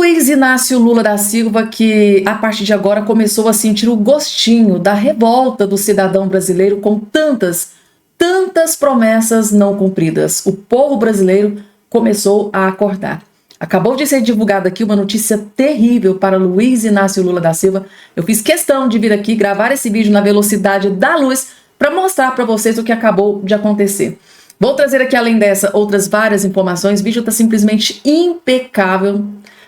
Luiz Inácio Lula da Silva, que a partir de agora começou a sentir o gostinho da revolta do cidadão brasileiro com tantas promessas não cumpridas. O povo brasileiro começou a acordar. Acabou de ser divulgada aqui uma notícia terrível para Luiz Inácio Lula da Silva. Eu fiz questão de vir aqui gravar esse vídeo na velocidade da luz para mostrar para vocês o que acabou de acontecer. Vou trazer aqui, além dessa, outras várias informações. O vídeo está simplesmente impecável.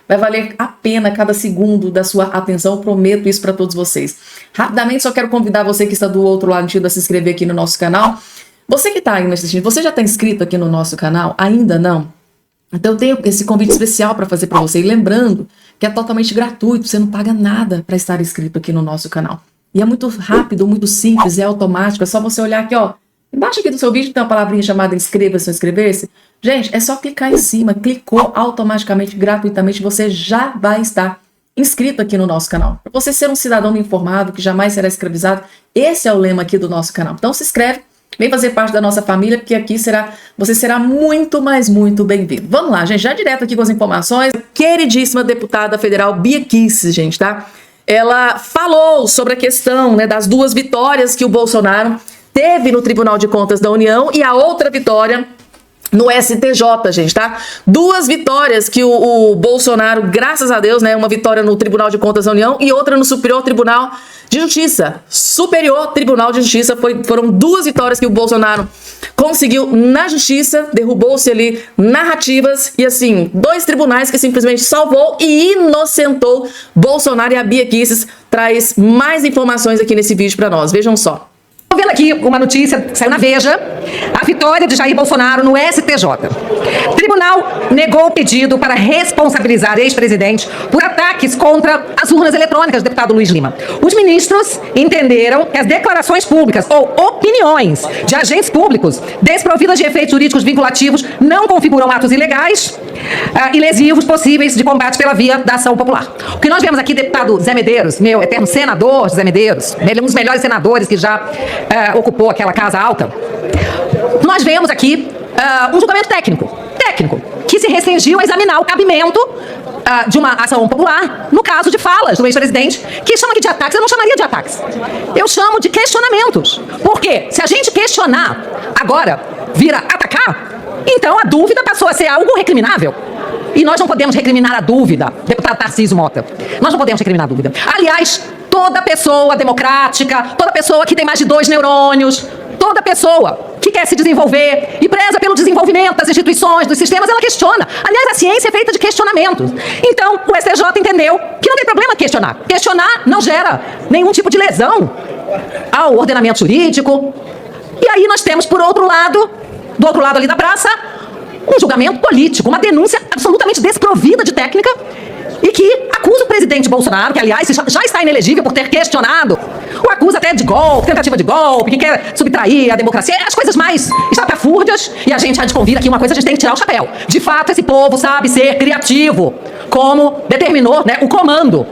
Vai valer a pena cada segundo da sua atenção, eu prometo isso para todos vocês. Rapidamente, só quero convidar você que está do outro lado a se inscrever aqui no nosso canal. Você que está aí me assistindo, você já está inscrito aqui no nosso canal? Ainda não? Então eu tenho esse convite especial para fazer para você. E lembrando que é totalmente gratuito, você não paga nada para estar inscrito aqui no nosso canal. E é muito rápido, muito simples, é automático, é só você olhar aqui, ó. Embaixo aqui do seu vídeo tem uma palavrinha chamada inscreva-se ou inscrever-se. Gente, é só clicar em cima, clicou automaticamente, gratuitamente, você já vai estar inscrito aqui no nosso canal. Para você ser um cidadão informado, que jamais será escravizado, esse é o lema aqui do nosso canal. Então se inscreve, vem fazer parte da nossa família, porque aqui você será muito, mas muito bem-vindo. Vamos lá, gente, já direto aqui com as informações. Queridíssima deputada federal Bia Kicis, gente, tá? Ela falou sobre a questão, né, das duas vitórias que o Bolsonaro teve no Tribunal de Contas da União e a outra vitória no STJ, gente, tá? Duas vitórias que o Bolsonaro, graças a Deus, né? Uma vitória no Tribunal de Contas da União e outra no Superior Tribunal de Justiça. Superior Tribunal de Justiça foram duas vitórias que o Bolsonaro conseguiu na Justiça, derrubou-se ali narrativas e, assim, dois tribunais que simplesmente salvou e inocentou Bolsonaro. E a Bia Kicis traz mais informações aqui nesse vídeo para nós. Vejam só. Estou vendo aqui uma notícia que saiu na Veja, a vitória de Jair Bolsonaro no STJ. Tribunal negou o pedido para responsabilizar ex-presidente por ataques contra as urnas eletrônicas, deputado Luiz Lima. Os ministros entenderam que as declarações públicas ou opiniões de agentes públicos desprovidas de efeitos jurídicos vinculativos não configuram atos ilegais e lesivos possíveis de combate pela via da ação popular. O que nós vemos aqui, deputado Zé Medeiros, meu eterno senador Zé Medeiros, ele é um dos melhores senadores que já ocupou aquela casa alta. Nós vemos aqui um julgamento técnico, que se restringiu a examinar o cabimento de uma ação popular no caso de falas do ex-presidente, que chama aqui de ataques. Eu não chamaria de ataques, eu chamo de questionamentos, porque se a gente questionar agora vira atacar, então a dúvida passou a ser algo recriminável. E nós não podemos recriminar a dúvida, deputado Tarcísio Mota. Nós não podemos recriminar a dúvida. Aliás, toda pessoa democrática, toda pessoa que tem mais de 2 neurônios, toda pessoa que quer se desenvolver e preza pelo desenvolvimento das instituições, dos sistemas, ela questiona. Aliás, a ciência é feita de questionamentos. Então, o STJ entendeu que não tem problema questionar. Questionar não gera nenhum tipo de lesão ao ordenamento jurídico. E aí nós temos, por outro lado, do outro lado ali da praça, um julgamento político, uma denúncia absolutamente desprovida de técnica e que acusa o presidente Bolsonaro, que aliás já está inelegível por ter questionado, o acusa até de golpe, tentativa de golpe, que quer subtrair a democracia, as coisas mais estapafúrdias, e a gente convida aqui uma coisa, a gente tem que tirar o chapéu. De fato, esse povo sabe ser criativo, como determinou, né, o comando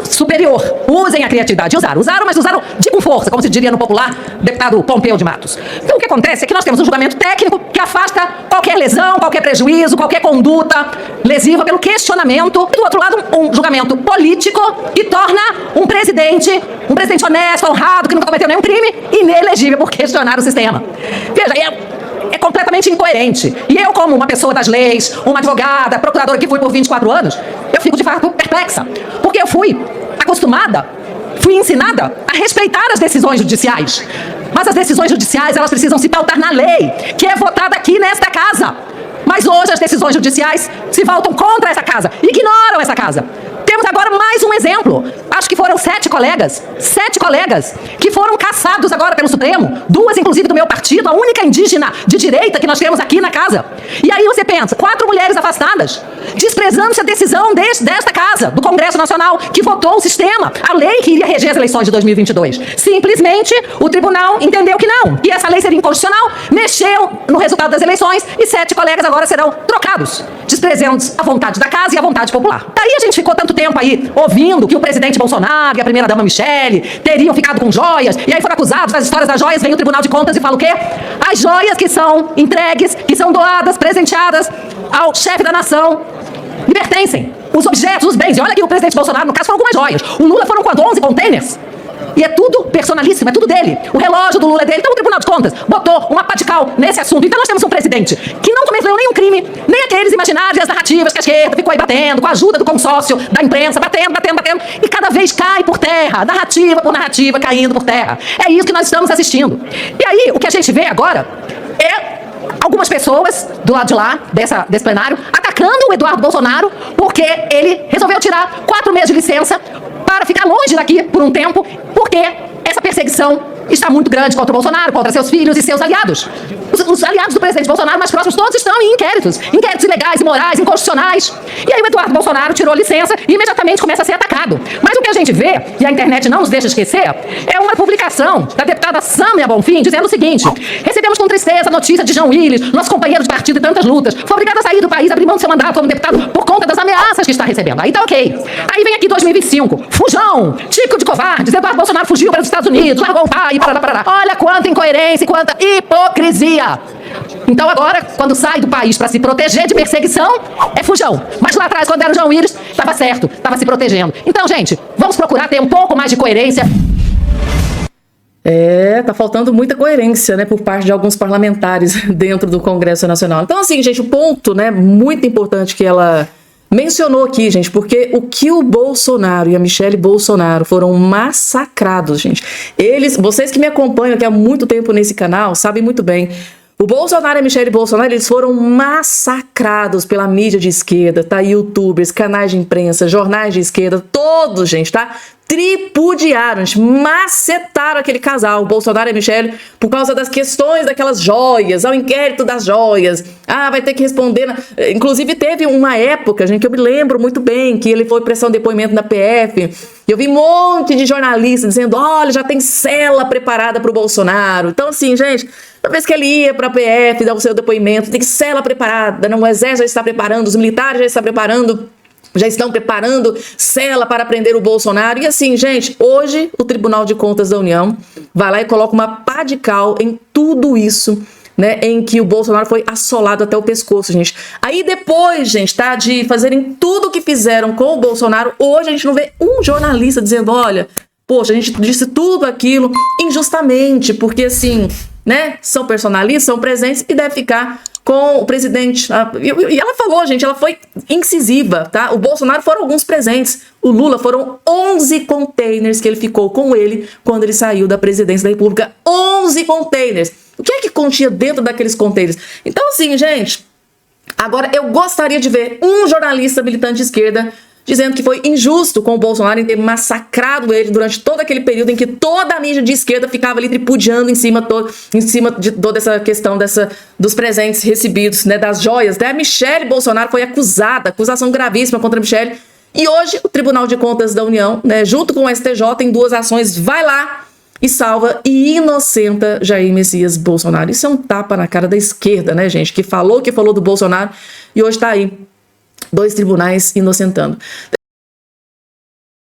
superior. Usem a criatividade. Usaram, mas usaram com força, como se diria no popular deputado Pompeu de Matos. Então o que acontece é que nós temos um julgamento técnico que afasta qualquer lesão, qualquer prejuízo, qualquer conduta lesiva pelo questionamento. E do outro lado, um julgamento político que torna um presidente honesto, honrado, que nunca cometeu nenhum crime, inelegível por questionar o sistema. Veja, é completamente incoerente. E eu, como uma pessoa das leis, uma advogada, procuradora que fui por 24 anos, eu fico de fato perplexa. Porque eu fui acostumada, fui ensinada a respeitar as decisões judiciais. Mas as decisões judiciais, elas precisam se pautar na lei, que é votada aqui nesta casa. Mas hoje as decisões judiciais se voltam contra essa casa, ignoram essa casa. Temos agora mais um exemplo. Acho que foram 7 colegas que foram caçados agora pelo Supremo, 2 inclusive do meu partido, a única indígena de direita que nós temos aqui na casa. E aí você pensa, 4 mulheres afastadas, desprezando-se a decisão desta casa, do Congresso Nacional, que votou o sistema, a lei que iria reger as eleições de 2022. Simplesmente o tribunal entendeu que não, que essa lei seria inconstitucional, mexeu no resultado das eleições e 7 colegas agora serão trocados, desprezando a vontade da casa e a vontade popular. Daí a gente ficou tanto tempo aí ouvindo que o presidente Bolsonaro e a primeira-dama Michele teriam ficado com joias, e aí foram acusados das histórias das joias, vem o Tribunal de Contas e fala o quê? As joias que são entregues, que são doadas, presenteadas ao chefe da nação, libertém pertencem. Os objetos, os bens. E olha que o presidente Bolsonaro, no caso, foram algumas joias. O Lula foram quanto? 11 containers? E é tudo personalíssimo, é tudo dele. O relógio do Lula é dele. Então o Tribunal de Contas botou uma pá de cal nesse assunto. Então nós temos um presidente que não cometeu nenhum crime, nem aqueles imaginários e as narrativas que a esquerda ficou aí batendo, com a ajuda do consórcio, da imprensa, batendo. E cada vez cai por terra, narrativa por narrativa caindo por terra. É isso que nós estamos assistindo. E aí, o que a gente vê agora é algumas pessoas do lado de lá, desse plenário, atacando o Eduardo Bolsonaro porque ele resolveu tirar 4 meses de licença para ficar longe daqui por um tempo, porque essa perseguição está muito grande contra o Bolsonaro, contra seus filhos e seus aliados. Os aliados do presidente Bolsonaro mais próximos todos estão em inquéritos ilegais, imorais, inconstitucionais. E aí o Eduardo Bolsonaro tirou licença e imediatamente começa a ser atacado. Mas o que a gente vê, e a internet não nos deixa esquecer, é uma publicação da deputada Sâmia Bonfim dizendo o seguinte: recebemos com tristeza a notícia de João Willis, nosso companheiro de partido e tantas lutas, foi obrigado a sair do país, abrir mão do seu mandato como deputado por conta das ameaças que está recebendo. Aí tá ok. Aí vem aqui 2025, fujão, típico de covardes, Eduardo Bolsonaro fugiu para os Estados Unidos, largou o pai, parará. Olha quanta incoerência e quanta hipocrisia. Então agora, quando sai do país para se proteger de perseguição, é fujão. Mas lá atrás, quando era o João Willis, estava certo, estava se protegendo. Então, gente, vamos procurar ter um pouco mais de coerência. Tá faltando muita coerência, né, por parte de alguns parlamentares dentro do Congresso Nacional. Então, assim, gente, o ponto, né, muito importante que ela mencionou aqui, gente, porque o que o Bolsonaro e a Michelle Bolsonaro foram massacrados, gente. Vocês que me acompanham aqui há muito tempo nesse canal, sabem muito bem. O Bolsonaro e a Michelle Bolsonaro, eles foram massacrados pela mídia de esquerda, tá? YouTubers, canais de imprensa, jornais de esquerda, todos, gente, tá? Tripudiaram, gente, macetaram aquele casal, o Bolsonaro e a Michelle, por causa das questões daquelas joias, ao inquérito das joias. Vai ter que responder. Inclusive, teve uma época, gente, que eu me lembro muito bem, que ele foi prestar um depoimento na PF, e eu vi um monte de jornalistas dizendo: olha, já tem cela preparada para o Bolsonaro. Então, assim, gente, toda vez que ele ia para a PF dar o seu depoimento, tem cela preparada, não, o Exército já está preparando, os militares já estão preparando cela para prender o Bolsonaro. E assim, gente, hoje o Tribunal de Contas da União vai lá e coloca uma pá de cal em tudo isso, né, em que o Bolsonaro foi assolado até o pescoço, gente. Aí depois, gente, tá, de fazerem tudo o que fizeram com o Bolsonaro, hoje a gente não vê um jornalista dizendo: olha, poxa, a gente disse tudo aquilo injustamente, porque assim, né, são personalistas, são presentes e deve ficar com o presidente. E ela falou, gente, ela foi incisiva, tá? O Bolsonaro foram alguns presentes, o Lula foram 11 containers que ele ficou com ele quando ele saiu da presidência da República. 11 containers. O que é que continha dentro daqueles containers? Então, assim, gente, agora eu gostaria de ver um jornalista militante de esquerda dizendo que foi injusto com o Bolsonaro em ter massacrado ele durante todo aquele período em que toda a mídia de esquerda ficava ali tripudiando em cima de toda essa questão dos presentes recebidos, né, das joias. Até a Michelle Bolsonaro foi acusada, acusação gravíssima contra a Michelle. E hoje o Tribunal de Contas da União, né, junto com o STJ, em 2 ações, vai lá e salva e inocenta Jair Messias Bolsonaro. Isso é um tapa na cara da esquerda, né, gente, que falou do Bolsonaro e hoje tá aí 2 tribunais inocentando.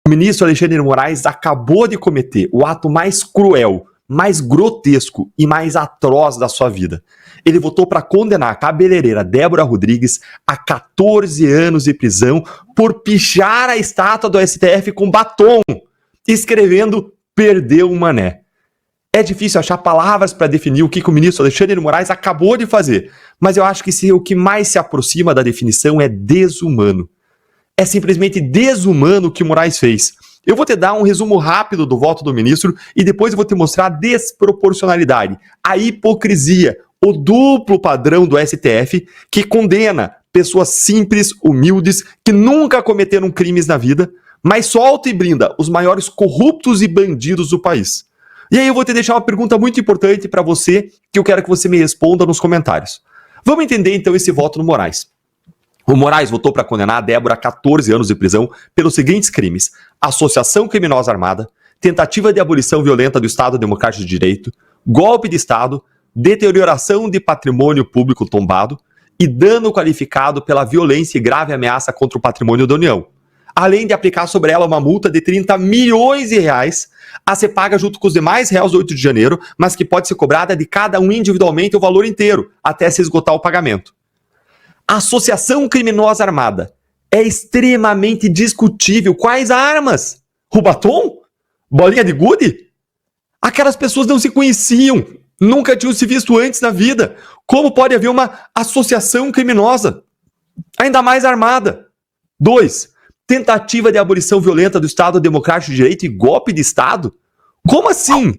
O ministro Alexandre de Moraes acabou de cometer o ato mais cruel, mais grotesco e mais atroz da sua vida. Ele votou para condenar a cabeleireira Débora Rodrigues a 14 anos de prisão por pichar a estátua do STF com batom, escrevendo "perdeu o mané". É difícil achar palavras para definir o que o ministro Alexandre de Moraes acabou de fazer, mas eu acho que o que mais se aproxima da definição é desumano. É simplesmente desumano o que Moraes fez. Eu vou te dar um resumo rápido do voto do ministro e depois eu vou te mostrar a desproporcionalidade, a hipocrisia, o duplo padrão do STF que condena pessoas simples, humildes, que nunca cometeram crimes na vida, mas solta e blinda os maiores corruptos e bandidos do país. E aí eu vou te deixar uma pergunta muito importante para você, que eu quero que você me responda nos comentários. Vamos entender então esse voto do Moraes. O Moraes votou para condenar a Débora a 14 anos de prisão pelos seguintes crimes: associação criminosa armada, tentativa de abolição violenta do Estado Democrático de Direito, golpe de Estado, deterioração de patrimônio público tombado e dano qualificado pela violência e grave ameaça contra o patrimônio da União. Além de aplicar sobre ela uma multa de 30 milhões de reais a ser paga junto com os demais réus do 8 de janeiro, mas que pode ser cobrada de cada um individualmente o valor inteiro, até se esgotar o pagamento. Associação criminosa armada É extremamente discutível. Quais armas? O batom? Bolinha de gude? Aquelas pessoas não se conheciam, nunca tinham se visto antes na vida. Como pode haver uma associação criminosa? Ainda mais armada. 2. Tentativa de abolição violenta do Estado Democrático de Direito e golpe de Estado? Como assim?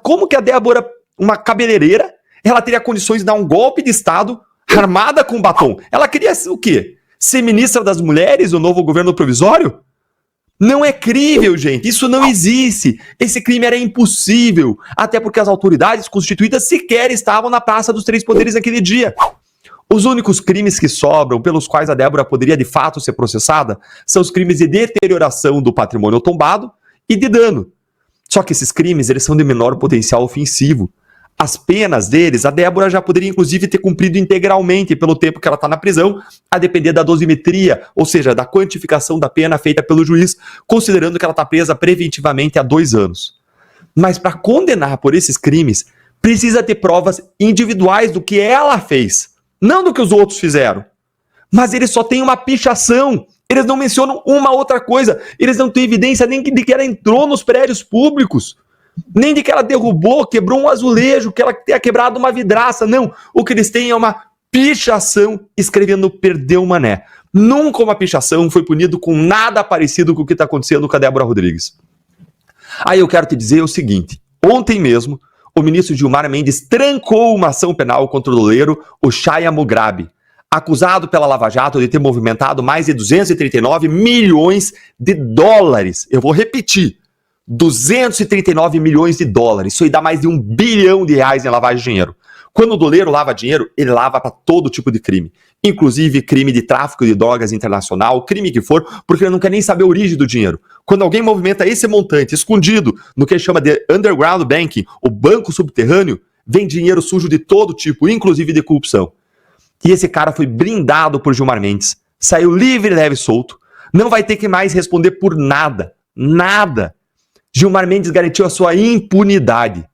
Como que a Débora, uma cabeleireira, ela teria condições de dar um golpe de Estado armada com batom? Ela queria o quê? Ser ministra das mulheres do novo governo provisório? Não é crível, gente. Isso não existe. Esse crime era impossível. Até porque as autoridades constituídas sequer estavam na Praça dos Três Poderes naquele dia. Os únicos crimes que sobram, pelos quais a Débora poderia de fato ser processada, são os crimes de deterioração do patrimônio tombado e de dano. Só que esses crimes, eles são de menor potencial ofensivo. As penas deles, a Débora já poderia inclusive ter cumprido integralmente pelo tempo que ela está na prisão, a depender da dosimetria, ou seja, da quantificação da pena feita pelo juiz, considerando que ela está presa preventivamente há 2 anos. Mas para condenar por esses crimes, precisa ter provas individuais do que ela fez, não do que os outros fizeram. Mas eles só têm uma pichação, eles não mencionam uma outra coisa, eles não têm evidência nem de que ela entrou nos prédios públicos, nem de que ela derrubou, quebrou um azulejo, que ela tenha quebrado uma vidraça, não. O que eles têm é uma pichação escrevendo perdeu mané. Nunca uma pichação foi punido com nada parecido com o que está acontecendo com a Débora Rodrigues. Aí eu quero te dizer o seguinte, ontem mesmo, o ministro Gilmar Mendes trancou uma ação penal contra o doleiro, o Chaya Mugrabi, acusado pela Lava Jato de ter movimentado mais de 239 milhões de dólares. Eu vou repetir. 239 milhões de dólares. Isso aí dá mais de R$1 bilhão em lavagem de dinheiro. Quando o doleiro lava dinheiro, ele lava para todo tipo de crime. Inclusive crime de tráfico de drogas internacional, crime que for, porque ele não quer nem saber a origem do dinheiro. Quando alguém movimenta esse montante escondido no que ele chama de underground banking, o banco subterrâneo, vem dinheiro sujo de todo tipo, inclusive de corrupção. E esse cara foi blindado por Gilmar Mendes, saiu livre, leve e solto, não vai ter que mais responder por nada. Nada. Gilmar Mendes garantiu a sua impunidade.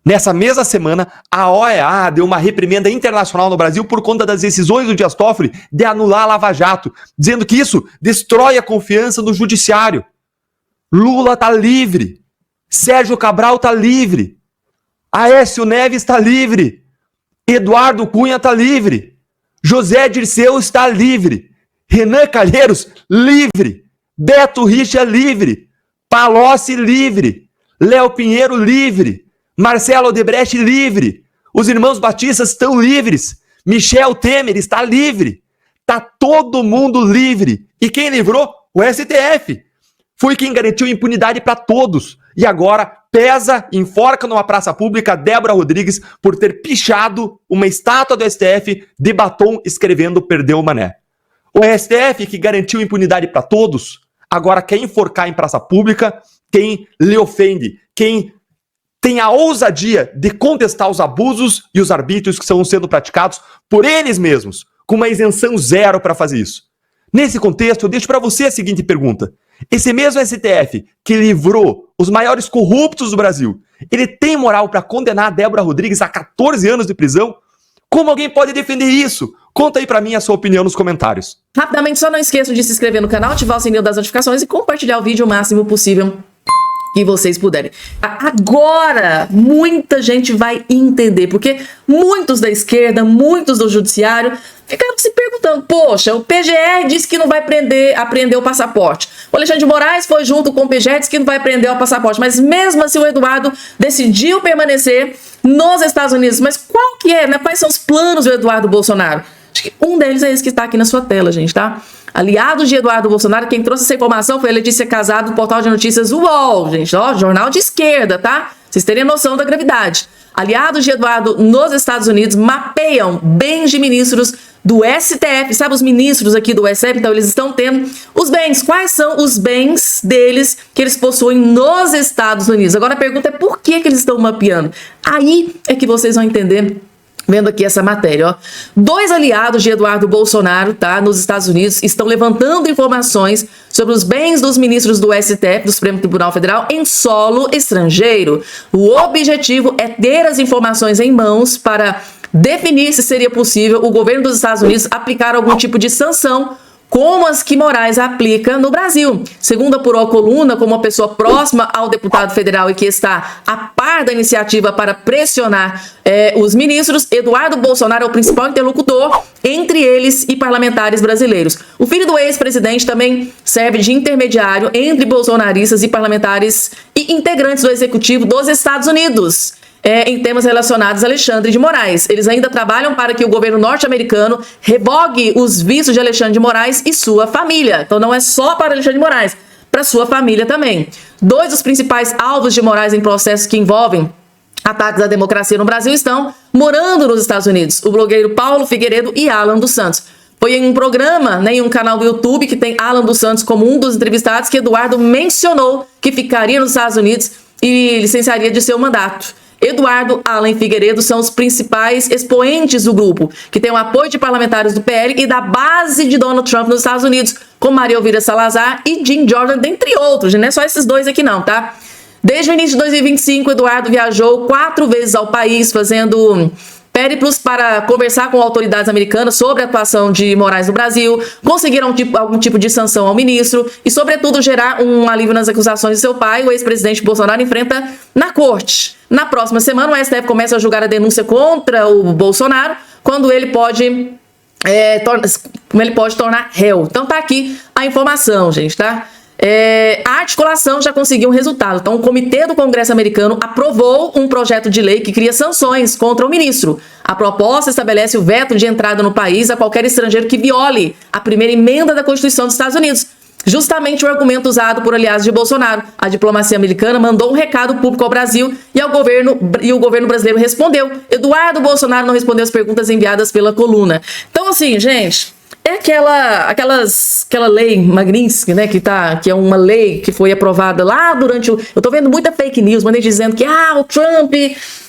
Nessa mesma semana, a OEA deu uma reprimenda internacional no Brasil por conta das decisões do Dias Toffoli de anular a Lava Jato, dizendo que isso destrói a confiança no judiciário. Lula tá livre. Sérgio Cabral tá livre. Aécio Neves tá livre. Eduardo Cunha tá livre. José Dirceu está livre. Renan Calheiros, livre. Beto Richa, livre. Palocci, livre. Léo Pinheiro, livre. Marcelo Odebrecht, livre. Os irmãos Batistas estão livres. Michel Temer está livre. Tá todo mundo livre. E quem livrou? O STF. Foi quem garantiu impunidade para todos. E agora pesa, enforca numa praça pública Débora Rodrigues por ter pichado uma estátua do STF de batom escrevendo perdeu o mané. O STF que garantiu impunidade para todos, agora quer enforcar em praça pública quem lhe ofende, quem tem a ousadia de contestar os abusos e os arbítrios que estão sendo praticados por eles mesmos, com uma isenção zero para fazer isso. Nesse contexto, eu deixo para você a seguinte pergunta. Esse mesmo STF que livrou os maiores corruptos do Brasil, ele tem moral para condenar a Débora Rodrigues a 14 anos de prisão? Como alguém pode defender isso? Conta aí para mim a sua opinião nos comentários. Rapidamente, só não esqueçam de se inscrever no canal, ativar o sininho das notificações e compartilhar o vídeo o máximo possível que vocês puderem. Agora, muita gente vai entender, porque muitos da esquerda, muitos do judiciário ficaram se perguntando, poxa, o PGR disse que não vai apreender o passaporte. O Alexandre de Moraes foi junto com o PGR, disse que não vai apreender o passaporte. Mas mesmo assim o Eduardo decidiu permanecer nos Estados Unidos. Mas qual que é, né? Quais são os planos do Eduardo Bolsonaro? Acho que um deles é esse que está aqui na sua tela, gente, tá? Aliados de Eduardo Bolsonaro, quem trouxe essa informação foi a Letícia Casado, do portal de notícias UOL, gente, ó, jornal de esquerda, tá? Vocês terem noção da gravidade. Aliados de Eduardo nos Estados Unidos mapeiam bens de ministros do STF, sabe, os ministros aqui do STF, então eles estão tendo os bens. Quais são os bens deles que eles possuem nos Estados Unidos? Agora a pergunta é por que eles estão mapeando? Aí é que vocês vão entender vendo aqui essa matéria, ó. 2 aliados de Eduardo Bolsonaro, tá, nos Estados Unidos, estão levantando informações sobre os bens dos ministros do STF, do Supremo Tribunal Federal, em solo estrangeiro. O objetivo é ter as informações em mãos para definir se seria possível o governo dos Estados Unidos aplicar algum tipo de sanção como as que Moraes aplica no Brasil. Segundo apurou a coluna, como uma pessoa próxima ao deputado federal e que está a par da iniciativa para pressionar os ministros, Eduardo Bolsonaro é o principal interlocutor entre eles e parlamentares brasileiros. O filho do ex-presidente também serve de intermediário entre bolsonaristas e parlamentares e integrantes do executivo dos Estados Unidos. Em temas relacionados a Alexandre de Moraes. Eles ainda trabalham para que o governo norte-americano revogue os vistos de Alexandre de Moraes e sua família. Então não é só para Alexandre de Moraes, para sua família também. 2 dos principais alvos de Moraes em processos que envolvem ataques à democracia no Brasil estão morando nos Estados Unidos. O blogueiro Paulo Figueiredo e Alan dos Santos. Foi em um programa, em um canal do YouTube que tem Alan dos Santos como um dos entrevistados que Eduardo mencionou que ficaria nos Estados Unidos e licenciaria de seu mandato. Eduardo, Alan e Figueiredo são os principais expoentes do grupo, que tem o apoio de parlamentares do PL e da base de Donald Trump nos Estados Unidos, como Maria Elvira Salazar e Jim Jordan, dentre outros. Não é só esses 2 aqui não, tá? Desde o início de 2025, Eduardo viajou 4 vezes ao país, fazendo périplos para conversar com autoridades americanas sobre a atuação de Moraes no Brasil, conseguiram algum tipo de sanção ao ministro e, sobretudo, gerar um alívio nas acusações de seu pai. O ex-presidente Bolsonaro enfrenta na corte. Na próxima semana, o STF começa a julgar a denúncia contra o Bolsonaro, quando ele pode tornar réu. Então tá aqui a informação, gente, tá? A articulação já conseguiu um resultado. Então, o Comitê do Congresso americano aprovou um projeto de lei que cria sanções contra o ministro. A proposta estabelece o veto de entrada no país a qualquer estrangeiro que viole a primeira emenda da Constituição dos Estados Unidos. Justamente o argumento usado por aliados de Bolsonaro. A diplomacia americana mandou um recado público ao Brasil e o governo brasileiro respondeu. Eduardo Bolsonaro não respondeu as perguntas enviadas pela coluna. Então, assim, gente, é aquela lei Magnitsky, né, que é uma lei que foi aprovada lá durante o... Eu tô vendo muita fake news, mas dizendo que o Trump,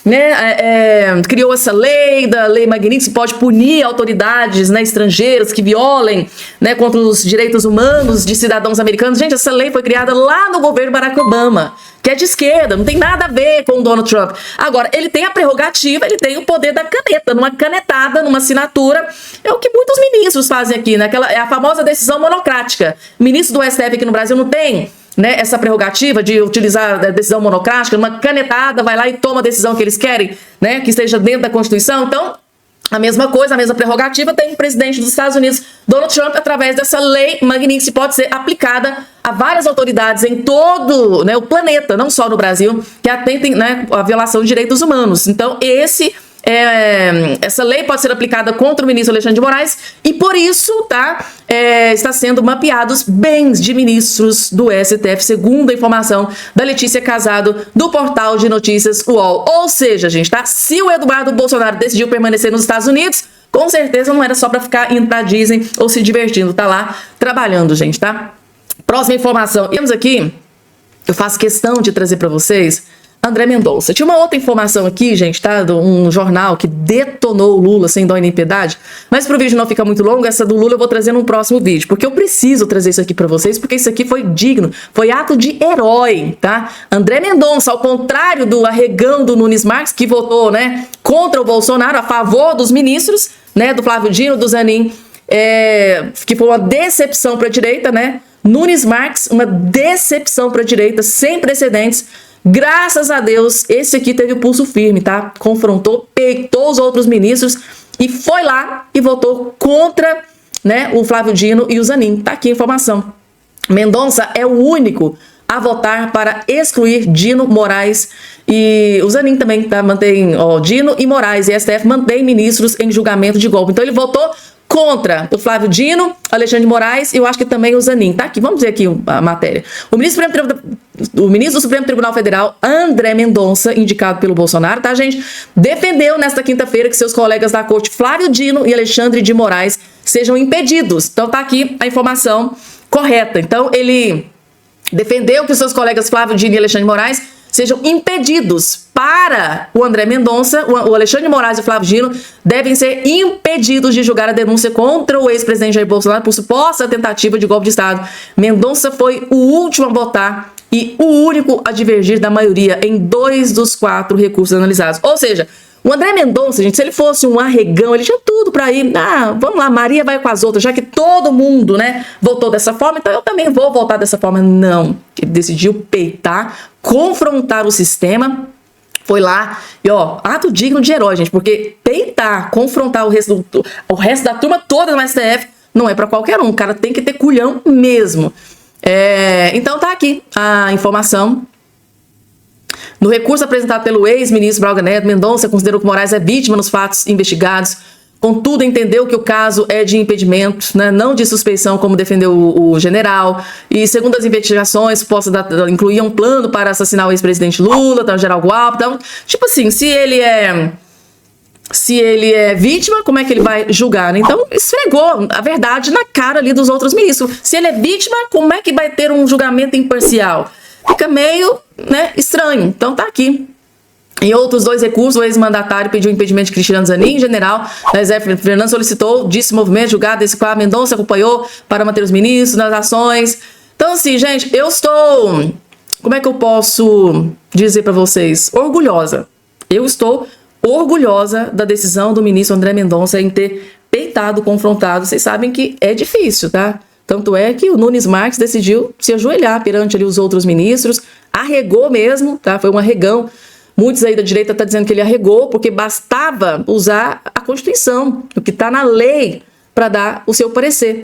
né, criou essa lei, da lei Magnitsky, pode punir autoridades, né, estrangeiras que violem, né, contra os direitos humanos de cidadãos americanos. Gente, essa lei foi criada lá no governo Barack Obama, que é de esquerda, não tem nada a ver com o Donald Trump. Agora, ele tem a prerrogativa, ele tem o poder da caneta, numa canetada, numa assinatura. É o que muitos ministros fazem aqui, né? É a famosa decisão monocrática. O ministro do STF aqui no Brasil não tem, né, essa prerrogativa de utilizar a decisão monocrática, numa canetada, vai lá e toma a decisão que eles querem, né, que esteja dentro da Constituição. Então, a mesma coisa, a mesma prerrogativa tem o presidente dos Estados Unidos, Donald Trump, através dessa lei Magnitsky, pode ser aplicada a várias autoridades em todo, né, o planeta, não só no Brasil, que atentem, né, à violação de direitos humanos. Então, essa lei pode ser aplicada contra o ministro Alexandre de Moraes e, por isso, está sendo mapeados bens de ministros do STF, segundo a informação da Letícia Casado, do portal de notícias UOL. Ou seja, gente, se o Eduardo Bolsonaro decidiu permanecer nos Estados Unidos, com certeza não era só para ficar indo pra Disney ou se divertindo, tá lá trabalhando, gente, tá? Próxima informação. Temos aqui, eu faço questão de trazer para vocês, André Mendonça. Tinha uma outra informação aqui, gente, tá? Um jornal que detonou o Lula sem dó nem piedade, mas pro vídeo não ficar muito longo, essa do Lula eu vou trazer num próximo vídeo, porque eu preciso trazer isso aqui pra vocês, porque isso aqui foi digno, foi ato de herói, tá? André Mendonça, ao contrário do arregão do Nunes Marques, que votou, né, contra o Bolsonaro, a favor dos ministros, né, do Flávio Dino, do Zanin, que foi uma decepção pra direita, né? Nunes Marques, uma decepção pra direita, sem precedentes. Graças a Deus, esse aqui teve o pulso firme, tá? Confrontou, peitou os outros ministros e foi lá e votou contra, né, o Flávio Dino e o Zanin. Tá aqui a informação. Mendonça é o único a votar para excluir Dino, Moraes e o Zanin também, tá? Mantém, Dino e Moraes e STF mantém ministros em julgamento de golpe. Então ele votou contra o Flávio Dino, Alexandre de Moraes e eu acho que também o Zanin. Tá aqui, vamos ver aqui a matéria. O ministro do Supremo Tribunal Federal, André Mendonça, indicado pelo Bolsonaro, tá, gente? Defendeu nesta quinta-feira que seus colegas da corte, Flávio Dino e Alexandre de Moraes, sejam impedidos. Então tá aqui a informação correta. Então ele defendeu que seus colegas Flávio Dino e Alexandre de Moraes sejam impedidos. Para o André Mendonça, o Alexandre de Moraes e o Flávio Dino devem ser impedidos de julgar a denúncia contra o ex-presidente Jair Bolsonaro por suposta tentativa de golpe de Estado. Mendonça foi o último a votar e o único a divergir da maioria em 2 dos 4 recursos analisados. Ou seja, O André Mendonça, gente, se ele fosse um arregão, ele tinha tudo para ir. Ah, vamos lá, Maria vai com as outras, já que todo mundo, né, votou dessa forma, então eu também vou votar dessa forma. Não. Ele decidiu peitar, confrontar o sistema. Foi lá e, ó, ato digno de herói, gente, porque peitar, confrontar o resto da turma toda no STF não é para qualquer um. O cara tem que ter culhão mesmo. Então tá aqui a informação. No recurso apresentado pelo ex-ministro Braga Neto, Mendonça considerou que Moraes é vítima nos fatos investigados. Contudo, entendeu que o caso é de impedimento, né, não de suspeição, como defendeu o general. E, segundo as investigações, incluíam um plano para assassinar o ex-presidente Lula, o general Gualpa. Então, tipo assim, se ele é vítima, como é que ele vai julgar, né? Então, esfregou a verdade na cara ali dos outros ministros. Se ele é vítima, como é que vai ter um julgamento imparcial? Fica meio, né, estranho. Então, tá aqui. Em outros 2 recursos, o ex-mandatário pediu o impedimento de Cristiano Zanin, general da Exército. Fernando solicitou, disse movimento julgado, esse qual Mendonça acompanhou para manter os ministros nas ações. Então, assim, gente, eu estou, como é que eu posso dizer para vocês? Orgulhosa. Eu estou orgulhosa da decisão do ministro André Mendonça em ter peitado, confrontado. Vocês sabem que é difícil, tá? Tanto é que o Nunes Marques decidiu se ajoelhar perante ali os outros ministros, arregou mesmo, tá? Foi um arregão. Muitos aí da direita estão dizendo que ele arregou porque bastava usar a Constituição, o que está na lei, para dar o seu parecer.